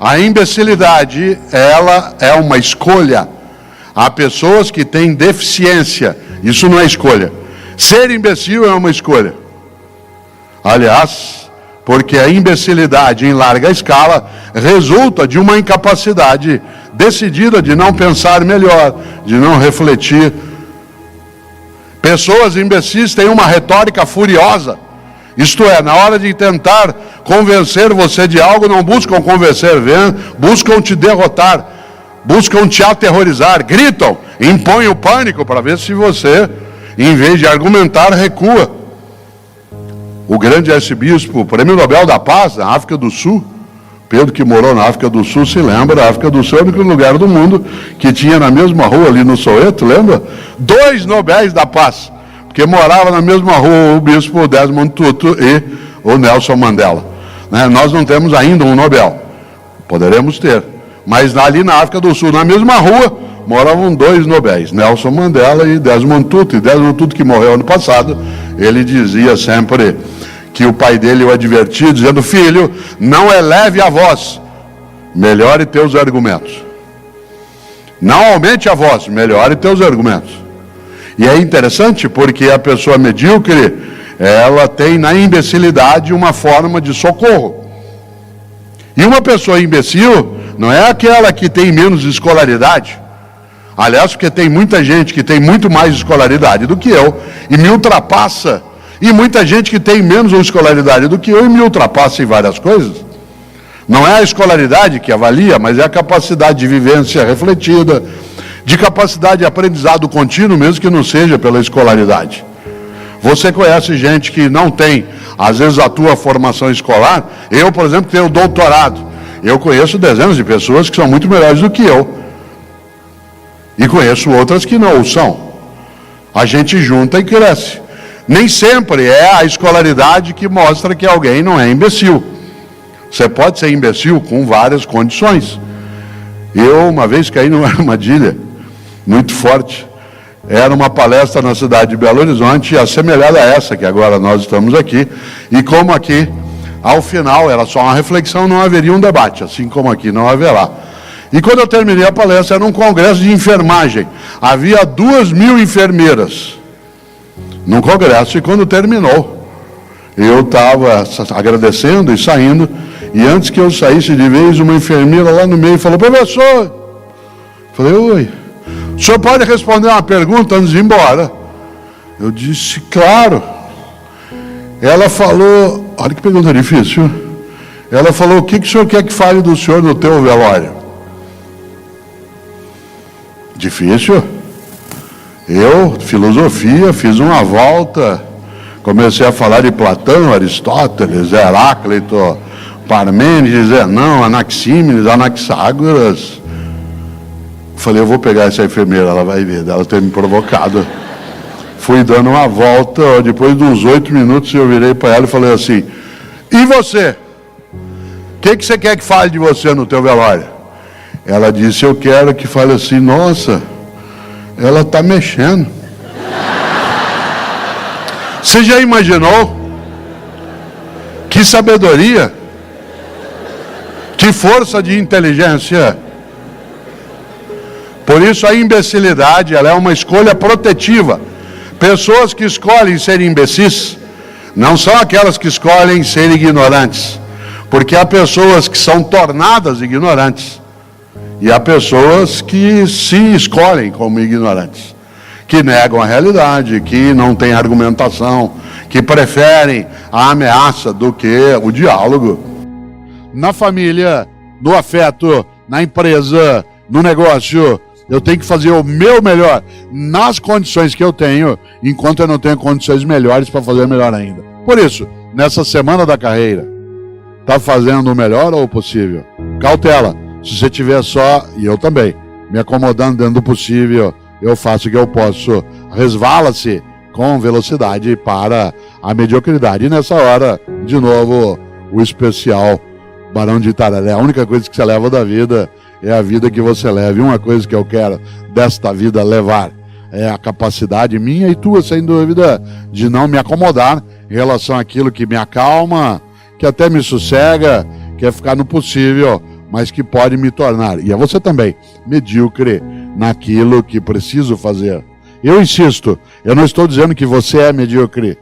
A imbecilidade, ela é uma escolha. Há pessoas que têm deficiência, isso não é escolha. Ser imbecil é uma escolha. Aliás, porque a imbecilidade em larga escala resulta de uma incapacidade decidida de não pensar melhor, de não refletir. Pessoas imbecis têm uma retórica furiosa. Isto é, na hora de tentar convencer você de algo, não buscam convencer, buscam te derrotar, buscam te aterrorizar, gritam, impõem o pânico para ver se você, em vez de argumentar, recua. O grande arcebispo, prêmio Nobel da Paz, na África do Sul, Pedro, que morou na África do Sul, se lembra, a África do Sul é o único lugar do mundo que tinha na mesma rua ali no Soweto, lembra? 2 Nobéis da Paz, porque morava na mesma rua o bispo Desmond Tutu e o Nelson Mandela. Nós não temos ainda um Nobel, poderemos ter, mas ali na África do Sul, na mesma rua, moravam 2 Nobéis, Nelson Mandela e Desmond Tutu. E Desmond Tutu, que morreu ano passado, ele dizia sempre que o pai dele o advertia, dizendo: filho, não eleve a voz, melhore teus argumentos. Não aumente a voz, melhore teus argumentos. E é interessante porque a pessoa medíocre, ela tem na imbecilidade uma forma de socorro. E uma pessoa imbecil não é aquela que tem menos escolaridade. Aliás, porque tem muita gente que tem muito mais escolaridade do que eu e me ultrapassa. E muita gente que tem menos escolaridade do que eu e me ultrapassa em várias coisas. Não é a escolaridade que avalia, mas é a capacidade de vivência refletida, de capacidade de aprendizado contínuo, mesmo que não seja pela escolaridade. Você conhece gente que não tem, às vezes, a tua formação escolar. Eu, por exemplo, tenho doutorado. Eu conheço dezenas de pessoas que são muito melhores do que eu. E conheço outras que não o são. A gente junta e cresce. Nem sempre é a escolaridade que mostra que alguém não é imbecil. Você pode ser imbecil com várias condições. Eu, uma vez, caí numa armadilha muito forte. Era uma palestra na cidade de Belo Horizonte, assemelhada a essa que agora nós estamos aqui. E como aqui, ao final, era só uma reflexão, não haveria um debate, assim como aqui não haverá. E quando eu terminei a palestra, era um congresso de enfermagem. Havia 2.000 enfermeiras num congresso, e quando terminou, eu estava agradecendo e saindo, e antes que eu saísse de vez, uma enfermeira lá no meio falou: professor, falei: oi, o senhor pode responder uma pergunta antes de ir embora? Eu disse: claro. Ela falou, olha que pergunta difícil, ela falou: o que o senhor quer que fale do senhor no teu velório? Difícil. Eu, filosofia, fiz uma volta, comecei a falar de Platão, Aristóteles, Heráclito, Parmênides, Zenão, Anaxímenes, Anaxágoras. Falei: eu vou pegar essa enfermeira, ela vai ver, ela ter me provocado. Fui dando uma volta, depois de uns 8 minutos eu virei para ela e falei assim: e você? O que você quer que fale de você no teu velório? Ela disse: eu quero que fale assim: nossa, ela está mexendo. Você já imaginou? Que sabedoria, que força de inteligência. Por isso a imbecilidade, ela é uma escolha protetiva. Pessoas que escolhem ser imbecis não são aquelas que escolhem ser ignorantes, porque há pessoas que são tornadas ignorantes e há pessoas que se escolhem como ignorantes, que negam a realidade, que não têm argumentação, que preferem a ameaça do que o diálogo. Na família, no afeto, na empresa, no negócio, eu tenho que fazer o meu melhor nas condições que eu tenho, enquanto eu não tenho condições melhores para fazer melhor ainda. Por isso, nessa semana da carreira, está fazendo o melhor ou o possível? Cautela. Se você tiver só, e eu também, me acomodando dentro do possível, eu faço o que eu posso. Resvala-se com velocidade para a mediocridade. E nessa hora, de novo, o especial Barão de Itararé. A única coisa que você leva da vida é a vida que você leva. E uma coisa que eu quero desta vida levar é a capacidade minha e tua, sem dúvida, de não me acomodar em relação àquilo que me acalma, que até me sossega, que é ficar no possível mas que pode me tornar, e é você também, medíocre naquilo que preciso fazer. Eu insisto, eu não estou dizendo que você é medíocre,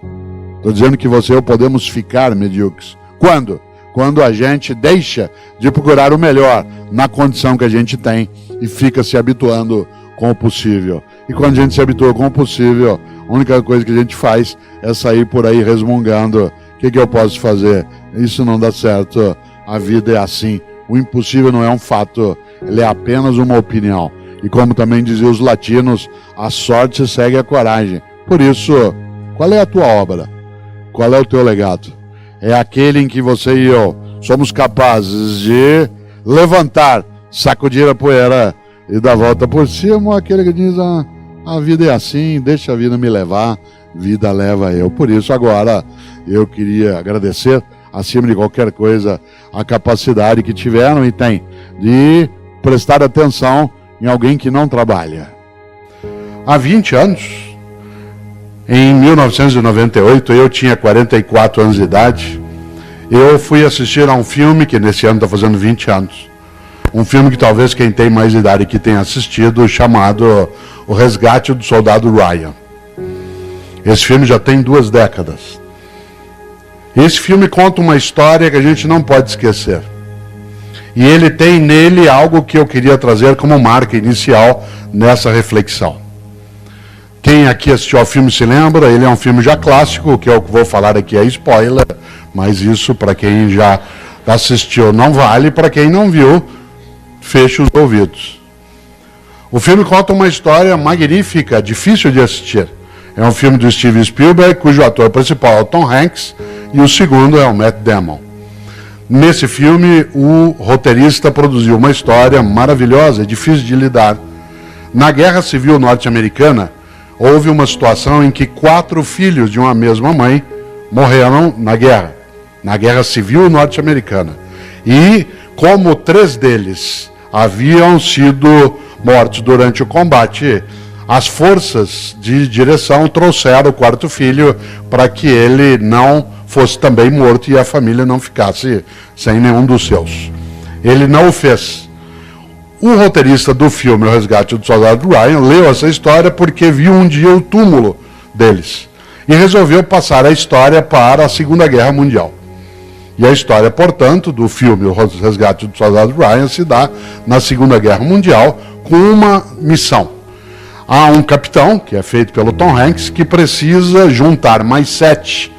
estou dizendo que você e eu podemos ficar medíocres. Quando? Quando a gente deixa de procurar o melhor na condição que a gente tem e fica se habituando com o possível. E quando a gente se habitua com o possível, a única coisa que a gente faz é sair por aí resmungando. O que eu posso fazer? Isso não dá certo. A vida é assim. O impossível não é um fato, ele é apenas uma opinião. E como também diziam os latinos, a sorte segue a coragem. Por isso, qual é a tua obra? Qual é o teu legado? É aquele em que você e eu somos capazes de levantar, sacudir a poeira e dar a volta por cima, ou aquele que diz, a vida é assim, deixa a vida me levar, vida leva eu. Por isso, agora, eu queria agradecer, acima de qualquer coisa, a capacidade que tiveram e têm de prestar atenção em alguém que não trabalha. Há 20 anos, em 1998, eu tinha 44 anos de idade, eu fui assistir a um filme que nesse ano está fazendo 20 anos. Um filme que talvez quem tem mais idade que tenha assistido, chamado O Resgate do Soldado Ryan. Esse filme já tem 2 décadas. Esse filme conta uma história que a gente não pode esquecer. E ele tem nele algo que eu queria trazer como marca inicial nessa reflexão. Quem aqui assistiu ao filme se lembra, ele é um filme já clássico, o que eu vou falar aqui é spoiler, mas isso para quem já assistiu não vale, para quem não viu, feche os ouvidos. O filme conta uma história magnífica, difícil de assistir. É um filme do Steven Spielberg, cujo ator principal é o Tom Hanks, e o segundo é o Matt Damon. Nesse filme, o roteirista produziu uma história maravilhosa, difícil de lidar. Na Guerra Civil Norte-Americana, houve uma situação em que 4 filhos de uma mesma mãe morreram na Guerra Civil Norte-Americana. E, como 3 deles haviam sido mortos durante o combate, as forças de direção trouxeram o 4º filho para que ele não fosse também morto e a família não ficasse sem nenhum dos seus. Ele não o fez. O roteirista do filme O Resgate do Soldado Ryan leu essa história porque viu um dia o túmulo deles e resolveu passar a história para a Segunda Guerra Mundial. E a história, portanto, do filme O Resgate do Soldado Ryan se dá na Segunda Guerra Mundial com uma missão. Há um capitão, que é feito pelo Tom Hanks, que precisa juntar mais 7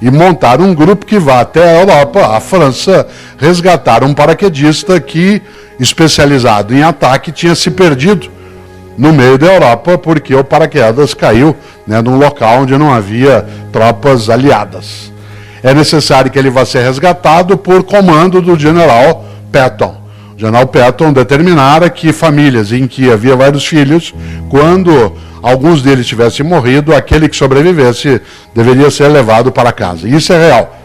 e montar um grupo que vá até a Europa, a França, resgatar um paraquedista que, especializado em ataque, tinha se perdido no meio da Europa porque o paraquedas caiu, num local onde não havia tropas aliadas. É necessário que ele vá ser resgatado por comando do general Patton. O general Patton determinara que famílias em que havia vários filhos, quando alguns deles tivessem morrido, aquele que sobrevivesse deveria ser levado para casa. Isso é real.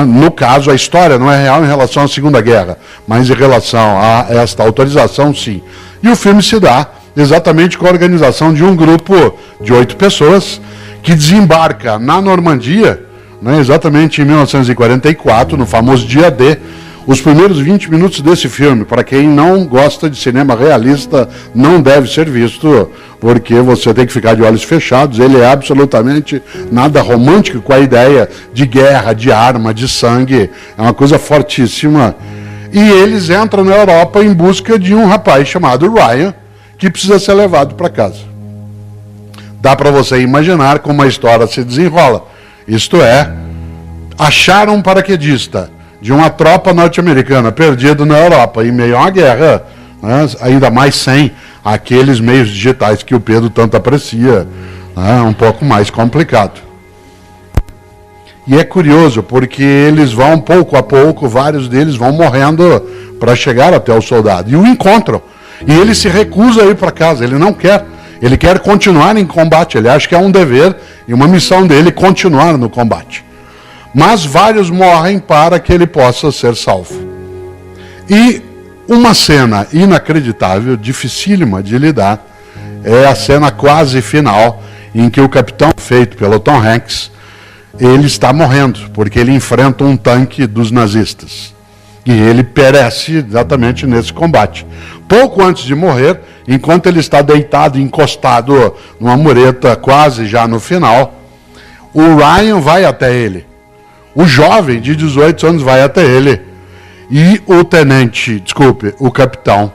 No caso, a história não é real em relação à Segunda Guerra, mas em relação a esta autorização, sim. E o filme se dá exatamente com a organização de um grupo de 8 pessoas que desembarca na Normandia, exatamente em 1944, no famoso dia D. Os primeiros 20 minutos desse filme, para quem não gosta de cinema realista, não deve ser visto, porque você tem que ficar de olhos fechados. Ele é absolutamente nada romântico com a ideia de guerra, de arma, de sangue. É uma coisa fortíssima. E eles entram na Europa em busca de um rapaz chamado Ryan, que precisa ser levado para casa. Dá para você imaginar como a história se desenrola. Isto é, acharam um paraquedista de uma tropa norte-americana perdido na Europa, em meio a uma guerra, ainda mais sem aqueles meios digitais que o Pedro tanto aprecia, um pouco mais complicado. E é curioso, porque eles vão pouco a pouco, vários deles vão morrendo para chegar até o soldado, e o encontram, e ele se recusa a ir para casa, ele não quer, ele quer continuar em combate, ele acha que é um dever e uma missão dele continuar no combate. Mas vários morrem para que ele possa ser salvo. E uma cena inacreditável, dificílima de lidar, é a cena quase final, em que o capitão, feito pelo Tom Hanks, ele está morrendo, porque ele enfrenta um tanque dos nazistas. E ele perece exatamente nesse combate. Pouco antes de morrer, enquanto ele está deitado, encostado numa mureta, quase já no final, o Ryan vai até ele. O jovem de 18 anos vai até ele. E o capitão,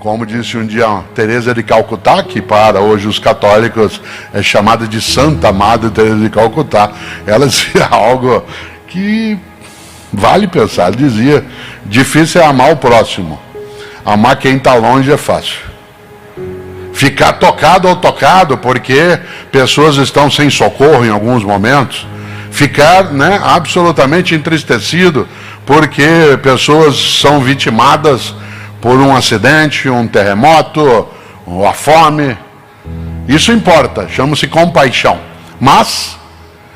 como disse um dia Teresa de Calcutá, que para hoje os católicos é chamada de Santa Madre Teresa de Calcutá, ela dizia algo que vale pensar. Ela dizia: difícil é amar o próximo, amar quem está longe é fácil. Ficar tocado ou tocado porque pessoas estão sem socorro em alguns momentos, ficar, absolutamente entristecido porque pessoas são vitimadas por um acidente, um terremoto, ou a fome. Isso importa, chama-se compaixão. Mas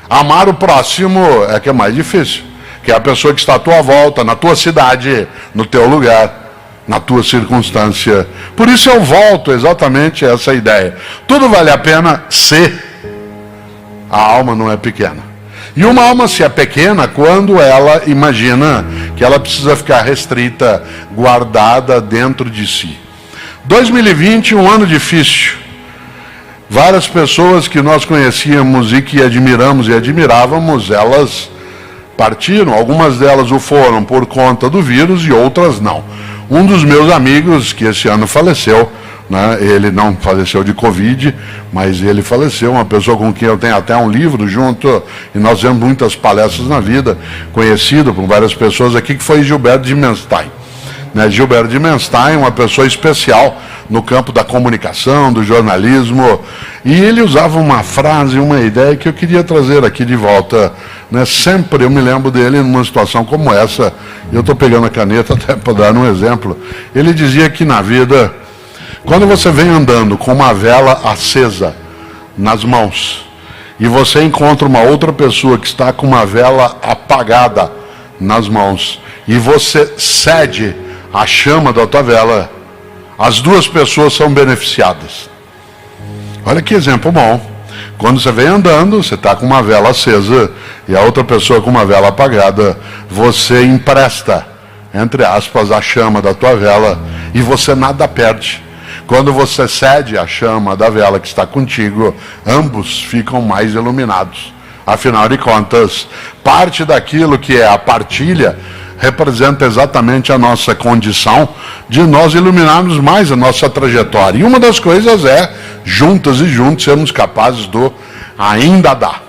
amar o próximo é que é mais difícil, que é a pessoa que está à tua volta, na tua cidade, no teu lugar, na tua circunstância. Por isso eu volto exatamente a essa ideia. Tudo vale a pena se a alma não é pequena. E uma alma se é pequena quando ela imagina que ela precisa ficar restrita, guardada dentro de si. 2020, um ano difícil. Várias pessoas que nós conhecíamos e que admiramos e admirávamos, elas partiram. Algumas delas o foram por conta do vírus e outras não. Um dos meus amigos, que esse ano faleceu, ele não faleceu de Covid, mas ele faleceu, uma pessoa com quem eu tenho até um livro junto, e nós temos muitas palestras na vida, conhecido por várias pessoas aqui, que foi Gilberto de Menstein. Gilberto de Menstein, uma pessoa especial no campo da comunicação, do jornalismo, e ele usava uma frase, uma ideia que eu queria trazer aqui de volta. Sempre eu me lembro dele numa situação como essa, eu estou pegando a caneta até para dar um exemplo. Ele dizia que na vida, quando você vem andando com uma vela acesa nas mãos e você encontra uma outra pessoa que está com uma vela apagada nas mãos e você cede a chama da tua vela, as duas pessoas são beneficiadas. Olha que exemplo bom. Quando você vem andando, você está com uma vela acesa e a outra pessoa com uma vela apagada, você empresta, entre aspas, a chama da tua vela e você nada perde. Quando você cede a chama da vela que está contigo, ambos ficam mais iluminados. Afinal de contas, parte daquilo que é a partilha representa exatamente a nossa condição de nós iluminarmos mais a nossa trajetória. E uma das coisas é, juntas e juntos, sermos capazes do ainda dar.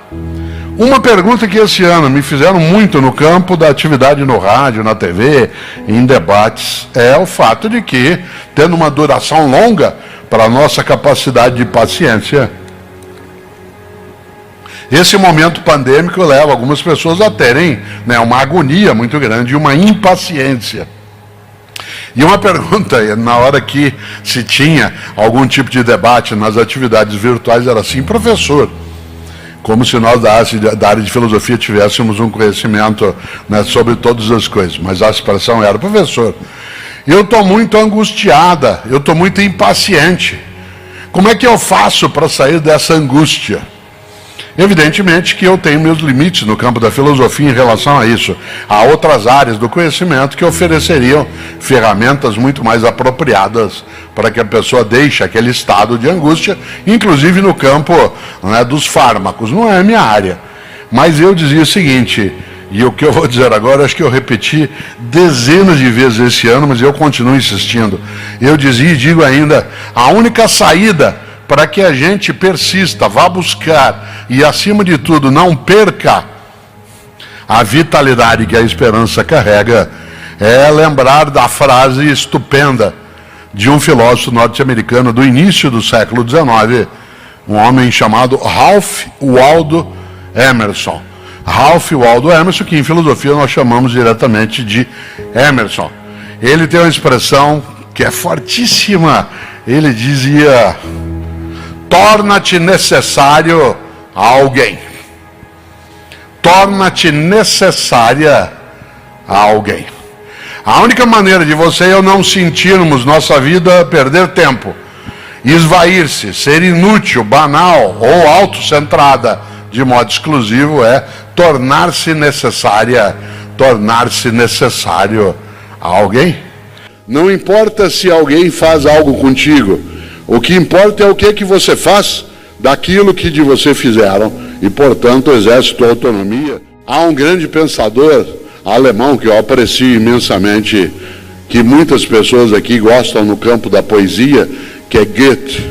Uma pergunta que esse ano me fizeram muito no campo da atividade no rádio, na TV, em debates, é o fato de que, tendo uma duração longa para a nossa capacidade de paciência, esse momento pandêmico leva algumas pessoas a terem uma agonia muito grande e uma impaciência. E uma pergunta, na hora que se tinha algum tipo de debate nas atividades virtuais, era assim: professor, como se nós da área de filosofia tivéssemos um conhecimento sobre todas as coisas, mas a expressão era: professor, eu estou muito angustiada, eu estou muito impaciente, como é que eu faço para sair dessa angústia? Evidentemente que eu tenho meus limites no campo da filosofia em relação a isso. Há outras áreas do conhecimento que ofereceriam ferramentas muito mais apropriadas para que a pessoa deixe aquele estado de angústia, inclusive no campo dos fármacos. Não é a minha área. Mas eu dizia o seguinte, e o que eu vou dizer agora, acho que eu repeti dezenas de vezes esse ano, mas eu continuo insistindo. Eu dizia e digo ainda, a única saída para que a gente persista, vá buscar e, acima de tudo, não perca a vitalidade que a esperança carrega, é lembrar da frase estupenda de um filósofo norte-americano do início do século XIX, um homem chamado Ralph Waldo Emerson. Ralph Waldo Emerson, que em filosofia nós chamamos diretamente de Emerson. Ele tem uma expressão que é fortíssima. Ele dizia: torna-te necessário a alguém. Torna-te necessária a alguém. A única maneira de você e eu não sentirmos nossa vida perder tempo, esvair-se, ser inútil, banal ou autocentrada de modo exclusivo é tornar-se necessária, tornar-se necessário a alguém. Não importa se alguém faz algo contigo, o que importa é o que você faz daquilo que de você fizeram e, portanto, exerce tua autonomia. Há um grande pensador alemão que eu aprecio imensamente, que muitas pessoas aqui gostam no campo da poesia, que é Goethe.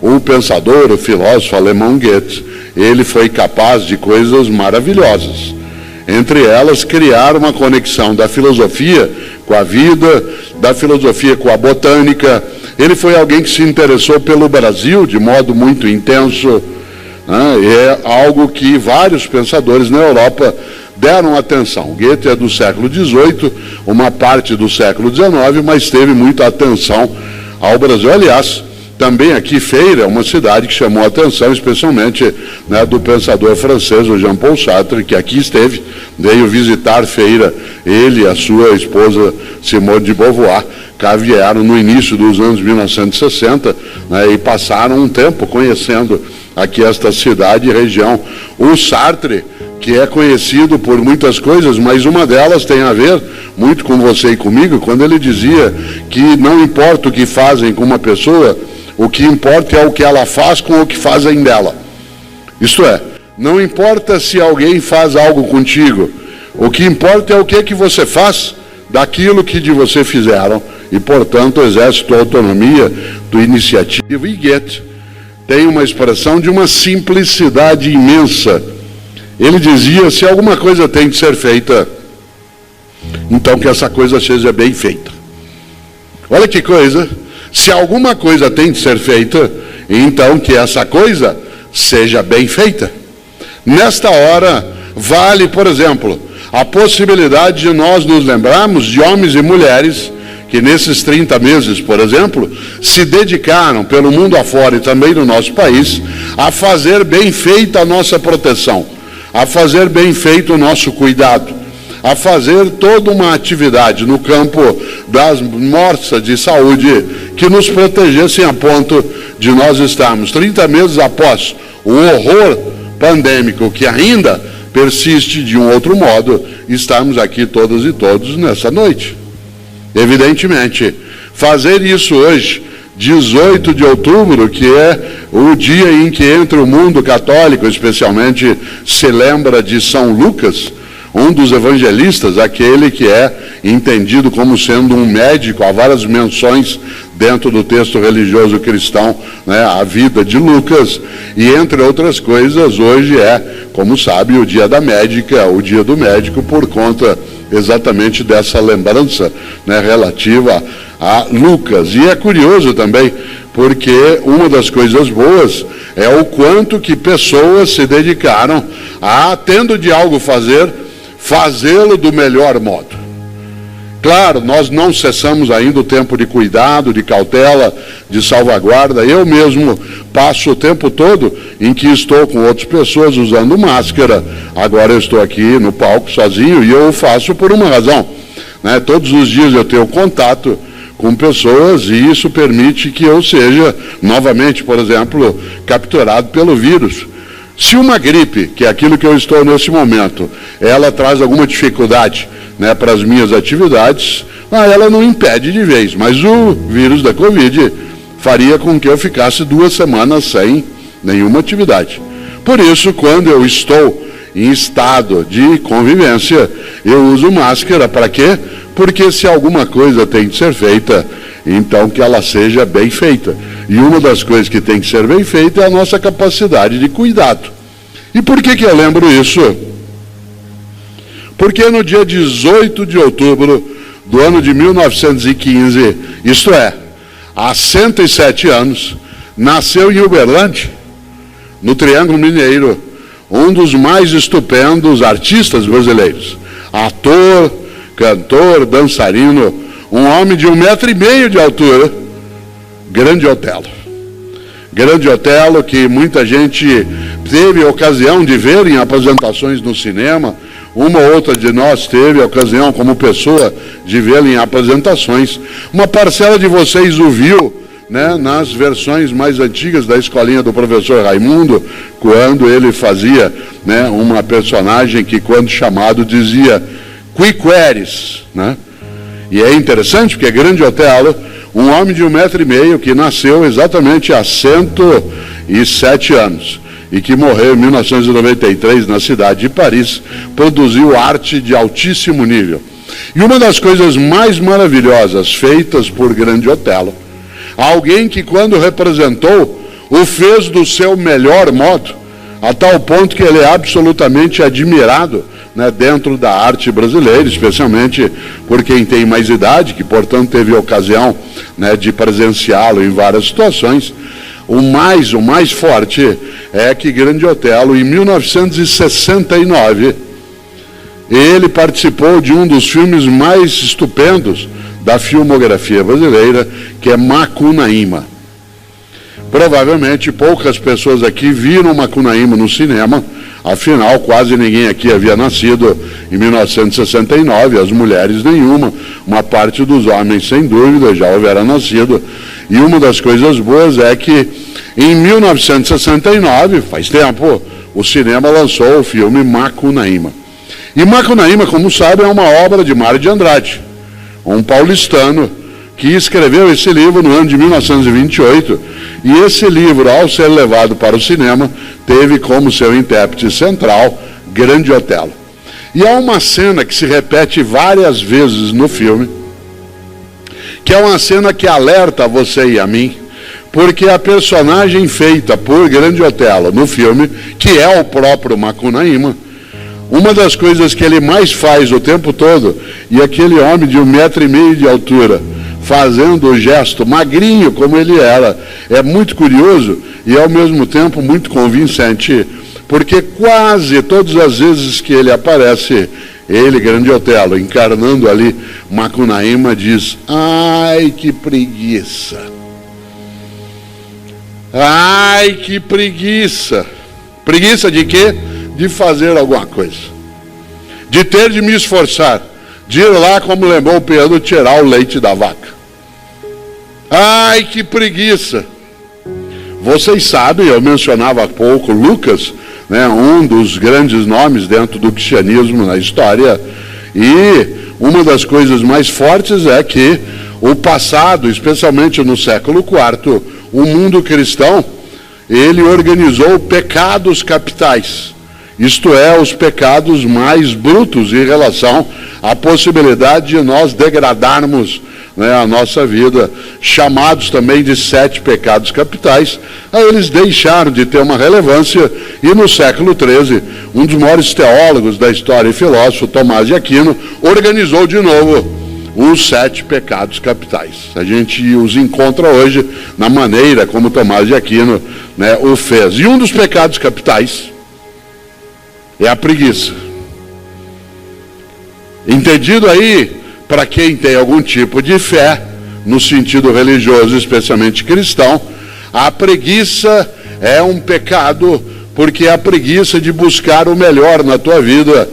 O pensador, o filósofo alemão Goethe, ele foi capaz de coisas maravilhosas. Entre elas, criar uma conexão da filosofia com a vida, da filosofia com a botânica. Ele foi alguém que se interessou pelo Brasil de modo muito intenso, né? E é algo que vários pensadores na Europa deram atenção. Goethe é do século XVIII, uma parte do século XIX, mas teve muita atenção ao Brasil. Aliás, também aqui Feira é uma cidade que chamou a atenção, especialmente, né, do pensador francês, o Jean-Paul Sartre, que aqui esteve, veio visitar Feira, ele e a sua esposa Simone de Beauvoir, cá vieram no início dos anos 1960, né, e passaram um tempo conhecendo aqui esta cidade e região. O Sartre, que é conhecido por muitas coisas, mas uma delas tem a ver muito com você e comigo, quando ele dizia que não importa o que fazem com uma pessoa, o que importa é o que ela faz com o que fazem dela. Isto é, não importa se alguém faz algo contigo, o que importa é o que você faz daquilo que de você fizeram e, portanto, exerce tua autonomia, tua iniciativa. E Goethe tem uma expressão de uma simplicidade imensa. Ele dizia, se alguma coisa tem de ser feita, então que essa coisa seja bem feita. Olha que coisa! Se alguma coisa tem de ser feita, então que essa coisa seja bem feita. Nesta hora, vale, por exemplo, a possibilidade de nós nos lembrarmos de homens e mulheres que nesses 30 meses, por exemplo, se dedicaram pelo mundo afora e também no nosso país a fazer bem feita a nossa proteção, a fazer bem feito o nosso cuidado, a fazer toda uma atividade no campo das morsas de saúde que nos protegessem a ponto de nós estarmos 30 meses após o horror pandêmico que ainda persiste de um outro modo, estarmos aqui todas e todos nessa noite. Evidentemente, fazer isso hoje, 18 de outubro, que é o dia em que entre o mundo católico, especialmente, se lembra de São Lucas, um dos evangelistas, aquele que é entendido como sendo um médico, há várias menções dentro do texto religioso cristão, né, a vida de Lucas, e entre outras coisas, hoje é, como sabe, o dia da médica, o dia do médico, por conta exatamente dessa lembrança, né, relativa a Lucas. E é curioso também, porque uma das coisas boas é o quanto que pessoas se dedicaram a, tendo de algo fazer, fazê-lo do melhor modo. Claro, nós não cessamos ainda o tempo de cuidado, de cautela, de salvaguarda. Eu mesmo passo o tempo todo em que estou com outras pessoas usando máscara. Agora eu estou aqui no palco sozinho e eu o faço por uma razão, né? Todos os dias eu tenho contato com pessoas e isso permite que eu seja, novamente, por exemplo, capturado pelo vírus. Se uma gripe, que é aquilo que eu estou nesse momento, ela traz alguma dificuldade, né, para as minhas atividades, ela não impede de vez, mas o vírus da Covid faria com que eu ficasse 2 semanas sem nenhuma atividade. Por isso, quando eu estou em estado de convivência, eu uso máscara. Para quê? Porque se alguma coisa tem de ser feita, então que ela seja bem feita. E uma das coisas que tem que ser bem feita é a nossa capacidade de cuidado. E por que eu lembro isso? Porque no dia 18 de outubro do ano de 1915, isto é, há 107 anos, nasceu em Uberlândia, no Triângulo Mineiro, um dos mais estupendos artistas brasileiros. Ator, cantor, dançarino, um homem de 1,5 metro de altura, Grande Otelo. Grande Otelo, que muita gente teve a ocasião de ver em apresentações no cinema. Uma ou outra de nós teve a ocasião, como pessoa, de vê-lo em apresentações. Uma parcela de vocês o viu, né, nas versões mais antigas da escolinha do professor Raimundo, quando ele fazia, né, uma personagem que, quando chamado, dizia: Qui queris, né? E é interessante porque Grande Otelo, um homem de 1,5 metro que nasceu exatamente há 107 anos e que morreu em 1993 na cidade de Paris, produziu arte de altíssimo nível. E uma das coisas mais maravilhosas feitas por Grande Otelo, alguém que quando representou, o fez do seu melhor modo, a tal ponto que ele é absolutamente admirado, né, dentro da arte brasileira, especialmente por quem tem mais idade, que portanto teve ocasião, né, de presenciá-lo em várias situações. O mais forte é que Grande Otelo, em 1969, ele participou de um dos filmes mais estupendos da filmografia brasileira, que é Macunaíma. Provavelmente poucas pessoas aqui viram Macunaíma no cinema, afinal quase ninguém aqui havia nascido em 1969, as mulheres nenhuma, uma parte dos homens sem dúvida já houvera nascido. E uma das coisas boas é que em 1969, faz tempo, o cinema lançou o filme Macunaíma. E Macunaíma, como sabe, é uma obra de Mário de Andrade, um paulistano que escreveu esse livro no ano de 1928, e esse livro, ao ser levado para o cinema, teve como seu intérprete central Grande Otelo. E há uma cena que se repete várias vezes no filme, que é uma cena que alerta a você e a mim, porque a personagem feita por Grande Otelo no filme, que é o próprio Macunaíma, uma das coisas que ele mais faz o tempo todo, e aquele homem de 1,5 metro de altura, fazendo o gesto magrinho como ele era, é muito curioso e ao mesmo tempo muito convincente, porque quase todas as vezes que ele aparece, ele, Grande Otelo, encarnando ali Macunaíma, diz: ai, que preguiça! Ai, que preguiça! Preguiça de quê? De fazer alguma coisa. De ter de me esforçar. De ir lá, como lembrou o Pedro, tirar o leite da vaca. Ai, que preguiça! Vocês sabem, eu mencionava há pouco Lucas, né, um dos grandes nomes dentro do cristianismo na história, e uma das coisas mais fortes é que o passado, especialmente no século IV, o mundo cristão, ele organizou pecados capitais, isto é, os pecados mais brutos em relação à possibilidade de nós degradarmos, né, a nossa vida, chamados também de 7 pecados capitais. Aí eles deixaram de ter uma relevância e no século XIII, um dos maiores teólogos da história e filósofo, Tomás de Aquino, organizou de novo os 7 pecados capitais. A gente os encontra hoje na maneira como Tomás de Aquino, né, o fez. E um dos pecados capitais é a preguiça. Entendido aí, para quem tem algum tipo de fé, no sentido religioso, especialmente cristão, a preguiça é um pecado, porque é a preguiça de buscar o melhor na tua vida,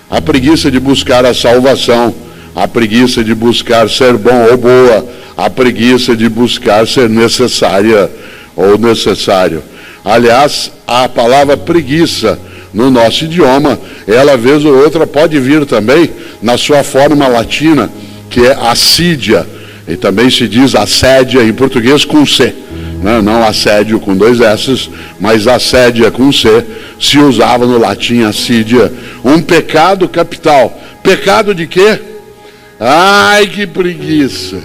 a preguiça de buscar a salvação, a preguiça de buscar ser bom ou boa, a preguiça de buscar ser necessária ou necessário. Aliás, a palavra preguiça, no nosso idioma, ela vez ou outra pode vir também na sua forma latina, que é assídia, e também se diz assédia em português com C, né? Não assédio com 2 S, mas assédia com C, se usava no latim assídia, um pecado capital. Pecado de quê? Ai, que preguiça!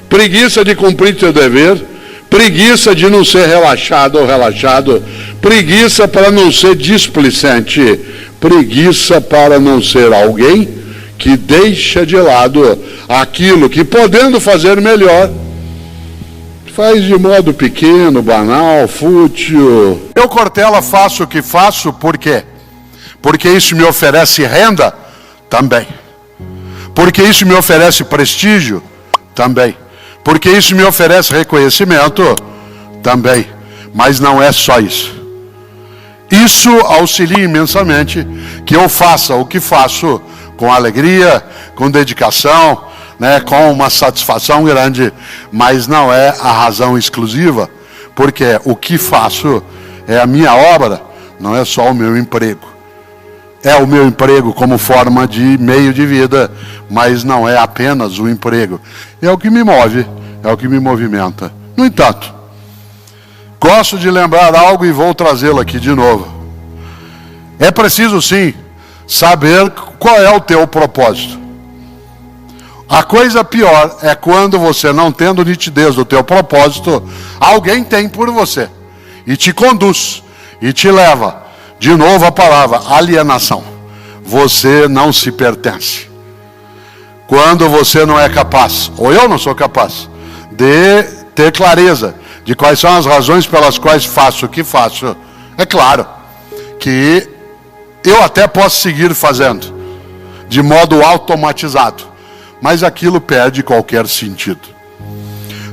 Preguiça de cumprir teu dever, preguiça de não ser relaxado ou relaxado, preguiça para não ser displicente, preguiça para não ser alguém que deixa de lado aquilo que, podendo fazer melhor, faz de modo pequeno, banal, fútil. Eu, Cortella, faço o que faço, por quê? Porque isso me oferece renda? Também. Porque isso me oferece prestígio? Também. Porque isso me oferece reconhecimento? Também. Mas não é só isso. Isso auxilia imensamente que eu faça o que faço com alegria, com dedicação, né, com uma satisfação grande, mas não é a razão exclusiva, porque o que faço é a minha obra, não é só o meu emprego. é o meu emprego como forma de meio de vida, mas não é apenas o emprego. É o que me move, é o que me movimenta. No entanto, gosto de lembrar algo e vou trazê-lo aqui de novo. É preciso sim saber qual é o teu propósito. A coisa pior é quando você, não tendo nitidez do teu propósito, alguém tem por você e te conduz e te leva. De novo a palavra alienação. Você não se pertence. Quando você não é capaz, ou eu não sou capaz, de ter clareza de quais são as razões pelas quais faço o que faço, é claro que eu até posso seguir fazendo de modo automatizado, mas aquilo perde qualquer sentido.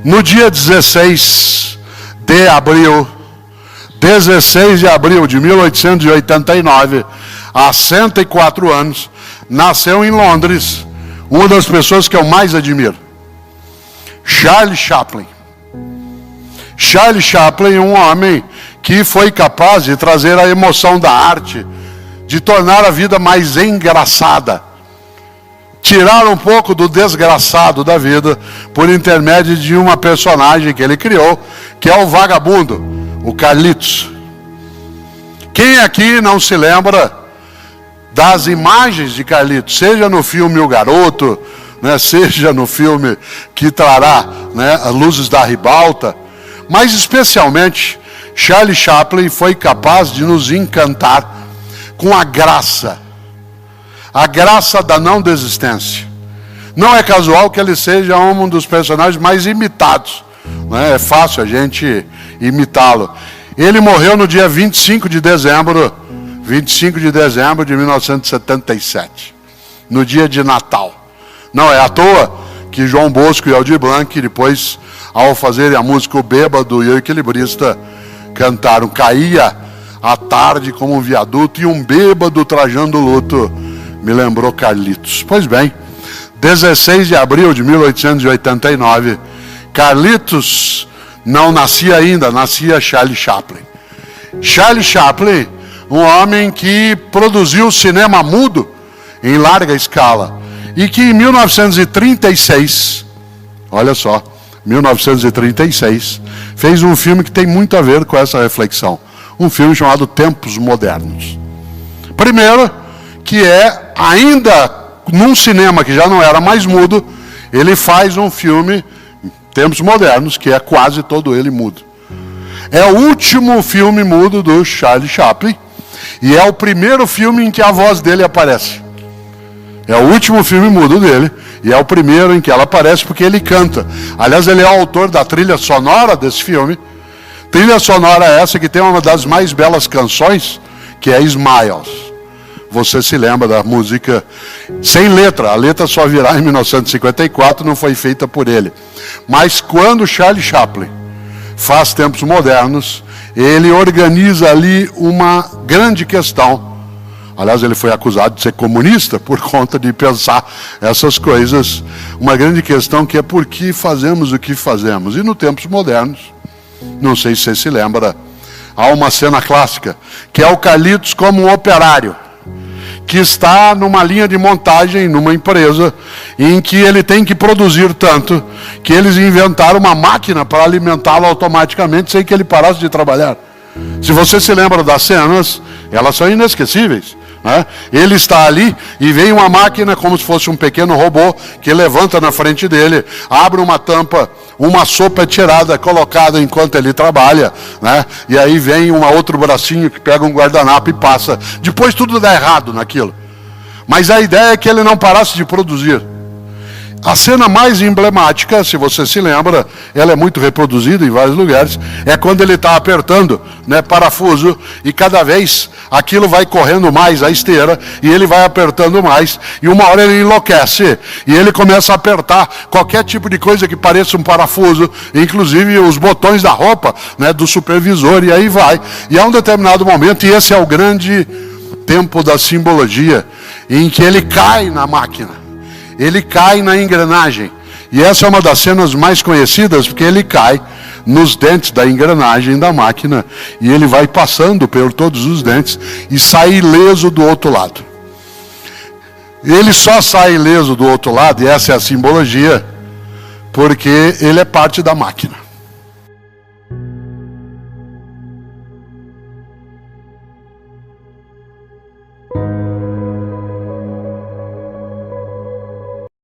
No dia 16 de abril de 1889, há 104 anos, nasceu em Londres uma das pessoas que eu mais admiro, Charles Chaplin. Charles Chaplin, um homem que foi capaz de trazer a emoção da arte, de tornar a vida mais engraçada, tirar um pouco do desgraçado da vida por intermédio de uma personagem que ele criou, que é o vagabundo, o Carlitos. Quem aqui não se lembra das imagens de Carlitos, seja no filme O Garoto, né, seja no filme que trará, né, As Luzes da Ribalta, mas especialmente Charlie Chaplin foi capaz de nos encantar com a graça da não desistência. Não é casual que ele seja um dos personagens mais imitados, né? É fácil a gente imitá-lo. Ele morreu no dia 25 de dezembro de 1977, no dia de Natal. Não é à toa que João Bosco e Aldir Blanc, depois, ao fazerem a música O Bêbado e o Equilibrista, cantaram: caía à tarde como um viaduto e um bêbado trajando luto me lembrou Carlitos. Pois bem, 16 de abril de 1889, Carlitos não nascia ainda, nascia Charlie Chaplin. Charlie Chaplin, um homem que produziu cinema mudo em larga escala e que em 1936, olha só, 1936, fez um filme que tem muito a ver com essa reflexão. Um filme chamado Tempos Modernos. Primeiro, que é, ainda num cinema que já não era mais mudo, ele faz um filme, Tempos Modernos, que é quase todo ele mudo. É o último filme mudo do Charlie Chaplin, e é o primeiro filme em que a voz dele aparece. É o último filme mudo dele, e é o primeiro em que ela aparece, porque ele canta. Aliás, ele é o autor da trilha sonora desse filme. Trilha sonora essa que tem uma das mais belas canções, que é Smiles. Você se lembra da música sem letra, a letra só virá em 1954, não foi feita por ele. Mas quando Charlie Chaplin faz Tempos Modernos, ele organiza ali uma grande questão. Aliás, ele foi acusado de ser comunista por conta de pensar essas coisas. Uma grande questão que é por que fazemos o que fazemos. E no Tempos Modernos, não sei se você se lembra, há uma cena clássica, que é o Carlitos como um operário, que está numa linha de montagem, numa empresa, em que ele tem que produzir tanto, que eles inventaram uma máquina para alimentá-lo automaticamente, sem que ele parasse de trabalhar. Se você se lembra das cenas, elas são inesquecíveis, né? Ele está ali e vem uma máquina como se fosse um pequeno robô que levanta na frente dele, abre uma tampa, uma sopa é tirada, colocada enquanto ele trabalha, né? E aí vem um outro bracinho que pega um guardanapo e passa. Depois tudo dá errado naquilo. Mas a ideia é que ele não parasse de produzir. A cena mais emblemática, se você se lembra, ela é muito reproduzida em vários lugares, é quando ele está apertando, né, parafuso, e cada vez aquilo vai correndo mais a esteira, e ele vai apertando mais, e uma hora ele enlouquece, e ele começa a apertar qualquer tipo de coisa que pareça um parafuso, inclusive os botões da roupa, né, do supervisor, e aí vai. E há um determinado momento, e esse é o grande tempo da simbologia, em que ele cai na máquina. Ele cai na engrenagem. E essa é uma das cenas mais conhecidas, porque ele cai nos dentes da engrenagem da máquina, e ele vai passando por todos os dentes e sai ileso do outro lado. Ele só sai ileso do outro lado, e essa é a simbologia, porque ele é parte da máquina.